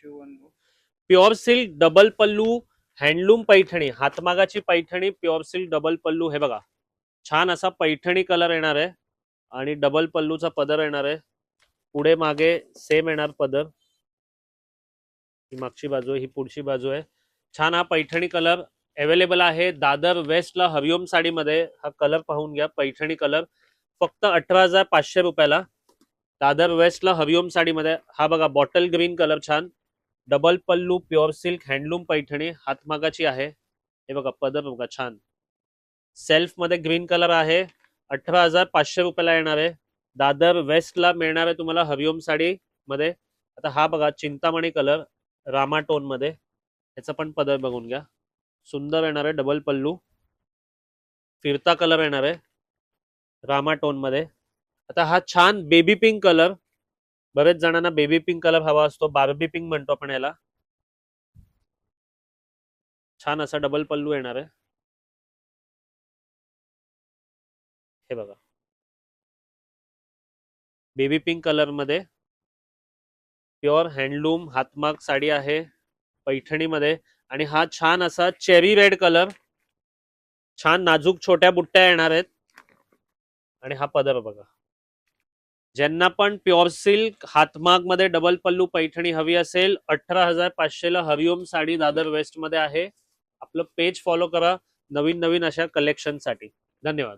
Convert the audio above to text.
Pure silk double pallu handloom Paithani, हातमागाची Paithani pure silk double pallu. हे बघा छान असा पैठणी कलर येणार आहे आणि डबल पल्लूचा पदर येणार आहे. पुढे मागे सेम येणार पदर. ही मागची बाजू आहे, ही पुढची बाजू आहे. छान हा पैठणी कलर अवेलेबल आहे दादर वेस्टला हरिओम साडीमध्ये. हा कलर पाहून घ्या, पैठणी कलर फक्त 18,500 रुपयाला दादर वेस्टला हरिओम साडीमध्ये. हा बघा बॉटल ग्रीन कलर छान, डबल पल्लू प्युअर सिल्क हँडलूम पैठणी हातमागाची आहे. हे बघा पदर बघा छान सेल्फ मध्ये ग्रीन कलर आहे. 18,500 रुपयाला येणार आहे. दादर वेस्टला मिळणार आहे तुम्हाला हरिओम साडी मध्ये. आता हा बघा चिंतामणी कलर रामा टोन मध्ये, याचा पण पदर बघून घ्या सुंदर येणार आहे. डबल पल्लू फिरता कलर येणार आहे रामा टोन मध्ये. आता हा छान बेबी पिंक कलर, बरेच जणांना बेबी पिंक कलर हवा असतो, बार्बी पिंक म्हणतो आपण याला. छान असा डबल पल्लू येणार आहे. हे बघा बेबी पिंक कलर मध्ये प्युअर हँडलूम हातमाग साडी आहे पैठणीमध्ये. आणि हा छान असा चेरी रेड कलर, छान नाजूक छोट्या बुट्ट्या येणार आहेत. आणि हा पदर बघा. ज्यांना पण प्युअर सिल्क हातमाग मध्ये डबल पल्लू पैठणी हवी असेल 18,500 ला हरिओम साडी दादर वेस्ट मध्ये आहे. आपलं पेज फॉलो करा नवीन नवीन अशा कलेक्शन साठी. धन्यवाद.